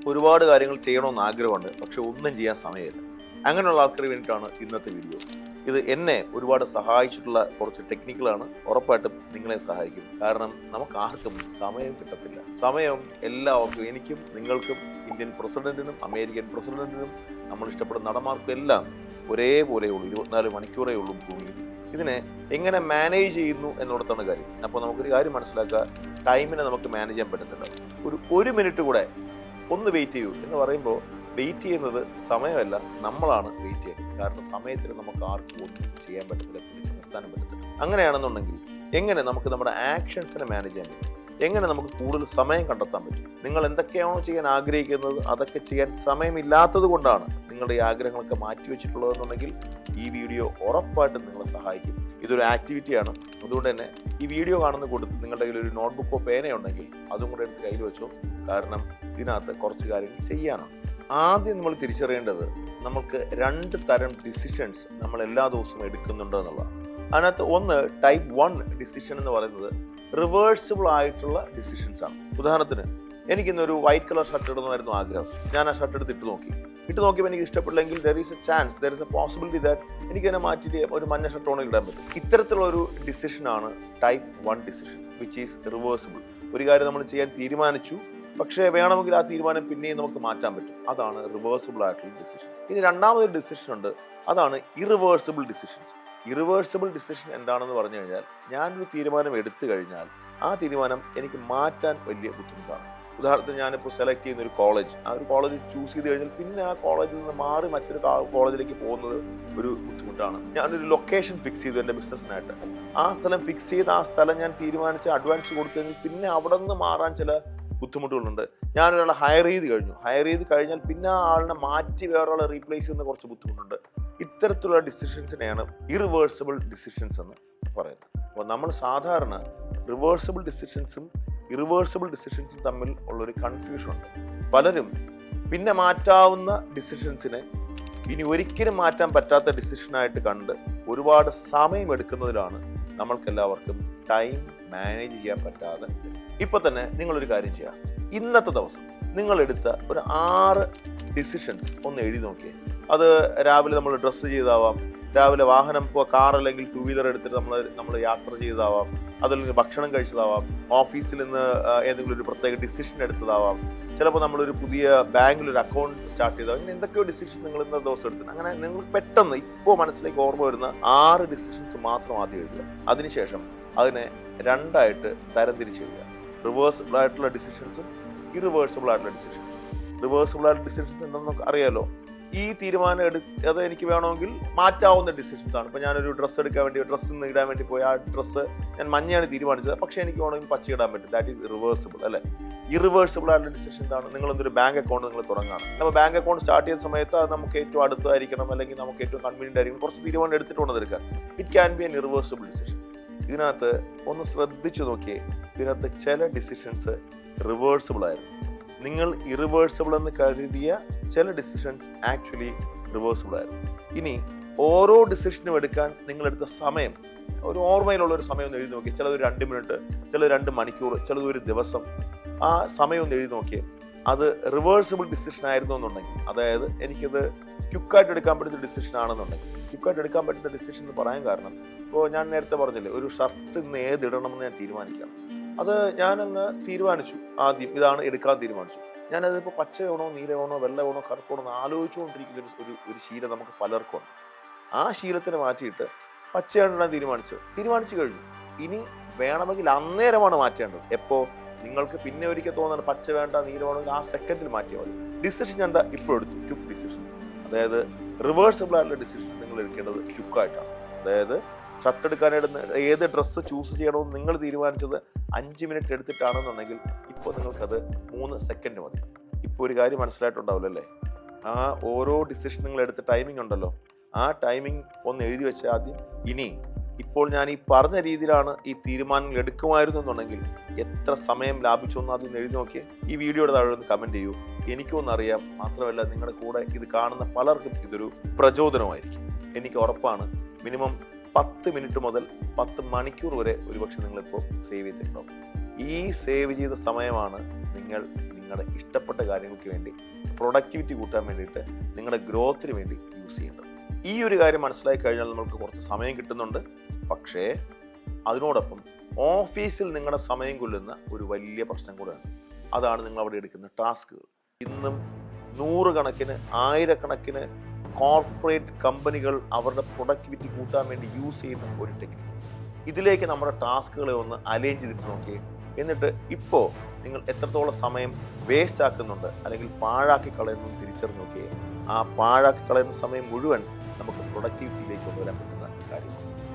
ഒരുപാട് കാര്യങ്ങൾ ചെയ്യണമെന്ന് ആഗ്രഹമുണ്ട്, പക്ഷെ ഒന്നും ചെയ്യാൻ സമയമില്ല. അങ്ങനെയുള്ള ആൾക്കാർക്ക് വേണ്ടിയിട്ടാണ് ഇന്നത്തെ വീഡിയോ. ഇത് എന്നെ ഒരുപാട് സഹായിച്ചിട്ടുള്ള കുറച്ച് ടെക്നിക്കുകളാണ്. ഉറപ്പായിട്ടും നിങ്ങളെ സഹായിക്കും. കാരണം നമുക്ക് ആർക്കും സമയം കിട്ടത്തില്ല. സമയം എല്ലാവർക്കും, എനിക്കും നിങ്ങൾക്കും, ഇന്ത്യൻ പ്രസിഡന്റിനും അമേരിക്കൻ പ്രസിഡന്റിനും നമ്മൾ ഇഷ്ടപ്പെടുന്ന നടന്മാർക്കും എല്ലാം ഒരേപോലെ ഉള്ളൂ. 24 മണിക്കൂറേ ഉള്ളൂ ഭൂമിയിൽ. ഇതിനെ എങ്ങനെ മാനേജ് ചെയ്യുന്നു എന്നിടത്താണ് കാര്യം. അപ്പോൾ നമുക്കൊരു കാര്യം മനസ്സിലാക്കുക, ടൈമിനെ നമുക്ക് മാനേജ് ചെയ്യാൻ പറ്റത്തില്ല. ഒരു മിനിറ്റ് കൂടെ ഒന്ന് വെയിറ്റ് ചെയ്യൂ എന്ന് പറയുമ്പോൾ വെയിറ്റ് ചെയ്യുന്നത് സമയമല്ല, നമ്മളാണ് വെയിറ്റ് ചെയ്യുന്നത്. കാരണം സമയത്തിന് നമുക്ക് ആർക്കും ഒന്നും ചെയ്യാൻ പറ്റത്തില്ല, പിടിച്ചു നിർത്താനും പറ്റത്തില്ല. അങ്ങനെയാണെന്നുണ്ടെങ്കിൽ എങ്ങനെ നമുക്ക് നമ്മുടെ ആക്ഷൻസിനെ മാനേജ് ചെയ്യാൻ പറ്റും, എങ്ങനെ നമുക്ക് കൂടുതൽ സമയം കണ്ടെത്താൻ പറ്റും? നിങ്ങൾ എന്തൊക്കെയാണോ ചെയ്യാൻ ആഗ്രഹിക്കുന്നത് അതൊക്കെ ചെയ്യാൻ സമയമില്ലാത്തത് കൊണ്ടാണ് നിങ്ങളുടെ ഈ ആഗ്രഹങ്ങളൊക്കെ മാറ്റിവെച്ചിട്ടുള്ളതെന്നുണ്ടെങ്കിൽ ഈ വീഡിയോ ഉറപ്പായിട്ടും നിങ്ങളെ സഹായിക്കും. ഇതൊരു ആക്ടിവിറ്റിയാണ്. അതുകൊണ്ട് തന്നെ ഈ വീഡിയോ കാണുന്ന കൂട്ടത്തിൽ നിങ്ങളുടെ കയ്യിൽ ഒരു നോട്ട്ബുക്കോ പേനയോ ഉണ്ടെങ്കിൽ അതും കൂടെ എടുത്ത് കയ്യിൽ വെച്ചോ. കാരണം ഇതിനകത്ത് കുറച്ച് കാര്യങ്ങൾ ചെയ്യാനാണ്. ആദ്യം നമ്മൾ തിരിച്ചറിയേണ്ടത്, നമുക്ക് 2 തരം ഡിസിഷൻസ് നമ്മൾ എല്ലാ ദിവസവും എടുക്കുന്നുണ്ട് എന്നുള്ളതാണ്. അതിനകത്ത് ഒന്ന് ടൈപ്പ് 1 ഡിസിഷൻ എന്ന് പറയുന്നത് റിവേഴ്സിബിൾ ആയിട്ടുള്ള ഡിസിഷൻസ് ആണ്. ഉദാഹരണത്തിന്, എനിക്കിന്നൊരു വൈറ്റ് കളർ ഷർട്ട് ഇടുന്നതായിരുന്നു ആഗ്രഹം. ഞാൻ ആ ഷർട്ട് എടുത്ത് ഇട്ട് നോക്കിയപ്പോൾ എനിക്ക് ഇഷ്ടപ്പെട്ടില്ലെങ്കിൽ there is a possibility that എനിക്കതിനെ മാറ്റിയിട്ട് ഒരു മഞ്ഞ ഷർട്ട് ഓണം ഇടാൻ പറ്റും. ഇത്തരത്തിലുള്ളൊരു ഡിസിഷനാണ് type 1 decision, which is reversible. ഒരു കാര്യം നമ്മൾ ചെയ്യാൻ തീരുമാനിച്ചു, പക്ഷേ വേണമെങ്കിൽ ആ തീരുമാനം പിന്നെയും നമുക്ക് മാറ്റാൻ പറ്റും. അതാണ് റിവേഴ്സിബിൾ ആയിട്ടുള്ള ഡിസിഷൻസ്. ഇനി രണ്ടാമതൊരു ഡിസിഷൻ ഉണ്ട്, അതാണ് ഇറിവേഴ്സിബിൾ ഡിസിഷൻസ്. ഇറിവേഴ്സിബിൾ ഡിസിഷൻ എന്താണെന്ന് പറഞ്ഞു കഴിഞ്ഞാൽ, ഞാനൊരു തീരുമാനം എടുത്തു കഴിഞ്ഞാൽ ആ തീരുമാനം എനിക്ക് മാറ്റാൻ വലിയ ബുദ്ധിമുട്ടാണ്. ഉദാഹരണത്തിന്, ഞാനിപ്പോൾ സെലക്ട് ചെയ്യുന്ന ഒരു കോളേജ്, ആ ഒരു കോളേജ് ചൂസ് ചെയ്ത് കഴിഞ്ഞാൽ പിന്നെ ആ കോളേജിൽ നിന്ന് മാറി മറ്റൊരു കോളേജിലേക്ക് പോകുന്നത് ഒരു ബുദ്ധിമുട്ടാണ്. ഞാനൊരു ലൊക്കേഷൻ ഫിക്സ് ചെയ്തു എൻ്റെ ബിസിനസ്സിനായിട്ട്. ആ സ്ഥലം ഫിക്സ് ചെയ്ത് ആ സ്ഥലം ഞാൻ തീരുമാനിച്ച് അഡ്വാൻസ് കൊടുത്തു കഴിഞ്ഞാൽ പിന്നെ അവിടെ നിന്ന് മാറാൻ ചില ബുദ്ധിമുട്ടുകളുണ്ട്. ഞാനൊരാളെ ഹയർ ചെയ്ത് കഴിഞ്ഞാൽ പിന്നെ ആ ആളിനെ മാറ്റി വേറൊരാളെ റീപ്ലേസ് ചെയ്യുന്ന കുറച്ച് ബുദ്ധിമുട്ടുണ്ട്. ഇത്തരത്തിലുള്ള ഡിസിഷൻസിനെയാണ് ഇറിവേഴ്സിബിൾ ഡിസിഷൻസ് എന്ന് പറയുന്നത്. അപ്പോൾ നമ്മൾ സാധാരണ റിവേഴ്സിബിൾ ഡിസിഷൻസും ഇറിവേഴ്സിബിൾ ഡിസിഷൻസും തമ്മിൽ ഉള്ളൊരു കൺഫ്യൂഷൻ ഉണ്ട്. പലരും പിന്നെ മാറ്റാവുന്ന ഡിസിഷൻസിനെ ഇനി ഒരിക്കലും മാറ്റാൻ പറ്റാത്ത ഡിസിഷനായിട്ട് കണ്ട് ഒരുപാട് സമയം എടുക്കുന്നതിലാണ് നമ്മൾക്കെല്ലാവർക്കും ടൈം മാനേജ് ചെയ്യാൻ പറ്റാതെ. ഇപ്പൊ തന്നെ നിങ്ങളൊരു കാര്യം ചെയ്യാം. ഇന്നത്തെ ദിവസം നിങ്ങൾ എടുത്ത ഒരു 6 ഡിസിഷൻസ് ഒന്ന് എഴുതി നോക്കിയേ. അത് രാവിലെ നമ്മൾ ഡ്രസ്സ് ചെയ്താവാം, രാവിലെ വാഹനം, ഇപ്പോൾ കാർ അല്ലെങ്കിൽ 2 വീലർ എടുത്തിട്ട് നമ്മൾ യാത്ര ചെയ്തതാവാം, അതല്ലെങ്കിൽ ഭക്ഷണം കഴിച്ചതാവാം, ഓഫീസിൽ നിന്ന് ഏതെങ്കിലും ഒരു പ്രത്യേക ഡിസിഷൻ എടുത്തതാവാം, ചിലപ്പോൾ നമ്മളൊരു പുതിയ ബാങ്കിലൊരു അക്കൗണ്ട് സ്റ്റാർട്ട് ചെയ്താൽ, അങ്ങനെ എന്തൊക്കെയോ ഡിസിഷൻ നിങ്ങൾ ഇന്ന ദിവസം എടുത്തിട്ട്, അങ്ങനെ നിങ്ങൾ പെട്ടെന്ന് ഇപ്പോൾ മനസ്സിലേക്ക് ഓർമ്മ വരുന്ന 6 ഡിസിഷൻസ് മാത്രം ആദ്യം എഴുതുക. അതിനുശേഷം അതിനെ 2ആയിട്ട് തരംതിരിച്ച് എഴുതുക. റിവേഴ്സിബിൾ ആയിട്ടുള്ള ഡിസിഷൻസും ഇറിവേഴ്സിബിൾ ആയിട്ടുള്ള ഡിസിഷൻസും. റിവേഴ്സിബിൾ ആയിട്ടുള്ള ഡിസിഷൻസ് എന്താണെന്ന് നമുക്ക് അറിയാലോ. ഈ തീരുമാനം അത് എനിക്ക് വേണമെങ്കിൽ മാറ്റാവുന്ന ഡിസിഷൻസ് ആണ്. ഇപ്പോൾ ഞാനൊരു ഡ്രസ്സ് എടുക്കാൻ വേണ്ടി, ഡ്രസ്സ് ഇടാൻ വേണ്ടി പോയി, ആ ഡ്രസ്സ് ഞാൻ മഞ്ഞയാണ് തീരുമാനിച്ചത്, പക്ഷേ എനിക്ക് വേണമെങ്കിൽ പച്ച ഇടാൻ പറ്റും. ദാറ്റ് ഈസ് റിവേഴ്സിബിൾ അല്ലേ. ഇറിവേഴ്സിബിൾ ആയിട്ടുള്ള ഡിസിഷൻ എന്താണ്? നിങ്ങൾ എന്തൊരു ബാങ്ക് അക്കൗണ്ട് നിങ്ങൾ തുടങ്ങുകയാണ്. അപ്പോൾ ബാങ്ക് അക്കൗണ്ട് സ്റ്റാർട്ട് ചെയ്യുന്ന സമയത്ത് അത് നമുക്ക് ഏറ്റവും അടുത്തായിരിക്കണം, അല്ലെങ്കിൽ നമുക്ക് ഏറ്റവും കൺവീനിയൻ്റ് ആയിരിക്കും, കുറച്ച് തീരുമാനം എടുത്തിട്ട് വേണം എടുക്കാൻ. It can be N irreversible decision. ഇതിനകത്ത് ഒന്ന് ശ്രദ്ധിച്ചു നോക്കിയേ, ഇതിനകത്ത് ചില ഡിസിഷൻസ് റിവേഴ്സിബിൾ ആയിരുന്നു. നിങ്ങൾ ഇറിവേഴ്സിബിൾ എന്ന് കരുതിയ ചില ഡിസിഷൻസ് ആക്ച്വലി റിവേഴ്സിബിൾ ആയിരുന്നു. ഇനി ഓരോ ഡിസിഷനും എടുക്കാൻ നിങ്ങളെടുത്ത സമയം, ഒരു ഓർമ്മയിലുള്ള ഒരു സമയം ഒന്ന് എഴുതി നോക്കി. ചിലത് 2 മിനിറ്റ്, ചിലത് 2 മണിക്കൂർ, ചിലത് ഒരു ദിവസം. ആ സമയം ഒന്ന് എഴുതി നോക്കിയേ. അത് റിവേഴ്സിബിൾ ഡിസിഷൻ ആയിരുന്നു എന്നുണ്ടെങ്കിൽ, അതായത് എനിക്കത് ക്വിക്കായിട്ട് എടുക്കാൻ പറ്റുന്ന ഡിസിഷൻ ആണെന്നുണ്ടെങ്കിൽ, ക്വിക്കായിട്ട് എടുക്കാൻ പറ്റുന്ന ഡിസിഷൻ എന്ന് പറയാൻ കാരണം, ഇപ്പോൾ ഞാൻ നേരത്തെ പറഞ്ഞില്ലേ, ഒരു ഷർട്ട് ഇന്ന് ഏതിടണമെന്ന് ഞാൻ തീരുമാനിക്കണം. അത് ഞാനങ്ങ് തീരുമാനിച്ചു, ആദ്യം ഇതാണ് എടുക്കാൻ തീരുമാനിച്ചു. ഞാനതിപ്പോൾ പച്ച വേണോ, നീല വേണോ, വെള്ള വേണോ, കറുപ്പാണോ എന്ന് ആലോചിച്ചുകൊണ്ടിരിക്കുന്ന ഒരു ശീലം നമുക്ക് പലർക്കും ഉണ്ട്. ആ ശീലത്തിന് മാറ്റിയിട്ട് പച്ചയാണ് ഇടാൻ തീരുമാനിച്ചു കഴിഞ്ഞു. ഇനി വേണമെങ്കിൽ അന്നേരമാണ് മാറ്റേണ്ടത്. എപ്പോൾ നിങ്ങൾക്ക് പിന്നെ ഒരിക്കൽ തോന്നുന്നത് പച്ച വേണ്ട, നീല വേണമെങ്കിൽ ആ സെക്കൻഡിൽ മാറ്റിയാൽ മതി. ഡിസിഷൻ ഞാൻ എന്താ ഇപ്പോൾ എടുത്തു, ക്വിക്ക് ഡിസിഷൻ. അതായത് റിവേഴ്സിബിൾ ആയിട്ടുള്ള ഡിസിഷൻ നിങ്ങൾ എടുക്കേണ്ടത് ക്വിക്കായിട്ടാണ്. അതായത് ഷർട്ട് എടുക്കാനായിട്ട് ഏത് ഡ്രസ്സ് ചൂസ് ചെയ്യണമെന്ന് നിങ്ങൾ തീരുമാനിച്ചത് 5 മിനിറ്റ് എടുത്തിട്ടാണെന്നുണ്ടെങ്കിൽ ഇപ്പോൾ നിങ്ങൾക്കത് 3 സെക്കൻഡ് മതി. ഇപ്പോൾ ഒരു കാര്യം മനസ്സിലായിട്ടുണ്ടാവില്ല അല്ലേ? ആ ഓരോ ഡിസിഷൻ നിങ്ങൾ എടുത്ത ടൈമിംഗ് ഉണ്ടല്ലോ, ആ ടൈമിംഗ് ഒന്ന് എഴുതി വെച്ച ആദ്യം. ഇനി ഇപ്പോൾ ഞാൻ ഈ പറഞ്ഞ രീതിയിലാണ് ഈ തീരുമാനങ്ങൾ എടുക്കുമായിരുന്നു എന്നുണ്ടെങ്കിൽ എത്ര സമയം ലാഭിച്ചു എന്ന് അതൊന്ന് എഴുതി നോക്കിയേ. ഈ വീഡിയോയുടെ താഴെ ഒന്ന് കമൻറ്റ് ചെയ്യൂ. എനിക്കൊന്നും അറിയാം, മാത്രമല്ല നിങ്ങളുടെ കൂടെ ഇത് കാണുന്ന പലർക്കും ഇതൊരു പ്രചോദനമായിരിക്കും. എനിക്ക് ഉറപ്പാണ്, മിനിമം 10 മിനിറ്റ് മുതൽ 10 മണിക്കൂർ വരെ ഒരുപക്ഷെ നിങ്ങളിപ്പോൾ സേവ് ചെയ്തിട്ടുണ്ടാവും. ഈ സേവ് ചെയ്ത സമയമാണ് നിങ്ങൾ നിങ്ങളുടെ ഇഷ്ടപ്പെട്ട കാര്യങ്ങൾക്ക് വേണ്ടി, പ്രൊഡക്ടിവിറ്റി കൂട്ടാൻ വേണ്ടിയിട്ട്, നിങ്ങളുടെ ഗ്രോത്തിന് വേണ്ടി യൂസ് ചെയ്യേണ്ടത്. ഈ ഒരു കാര്യം മനസ്സിലാക്കി കഴിഞ്ഞാൽ നമുക്ക് കുറച്ച് സമയം കിട്ടുന്നുണ്ട്. പക്ഷേ അതിനോടൊപ്പം ഓഫീസിൽ നിങ്ങളുടെ സമയം കൊല്ലുന്ന ഒരു വലിയ പ്രശ്നം കൂടെയാണ്. അതാണ് നിങ്ങൾ അവിടെ എടുക്കുന്ന ടാസ്കുകൾ. ഇന്നും നൂറുകണക്കിന് ആയിരക്കണക്കിന് കോർപ്പറേറ്റ് കമ്പനികൾ അവരുടെ പ്രൊഡക്ടിവിറ്റി കൂട്ടാൻ വേണ്ടി യൂസ് ചെയ്യുന്ന ഒരു ടെക്നിക്ക്. ഇതിലേക്ക് നമ്മുടെ ടാസ്കുകളെ ഒന്ന് അലൈൻ ചെയ്തിട്ട് നോക്കിയേ. എന്നിട്ട് ഇപ്പോൾ നിങ്ങൾ എത്രത്തോളം സമയം വേസ്റ്റ് ആക്കുന്നുണ്ട് അല്ലെങ്കിൽ പാഴാക്കി കളയുന്നു തിരിച്ചറിഞ്ഞ് നോക്കിയേ. ആ പാഴാക്കി കളയുന്ന സമയം മുഴുവൻ നമുക്ക് പ്രൊഡക്ടിവിറ്റിയിലേക്ക് കൊണ്ടുവരാൻ പറ്റുന്ന കാര്യമാണ്.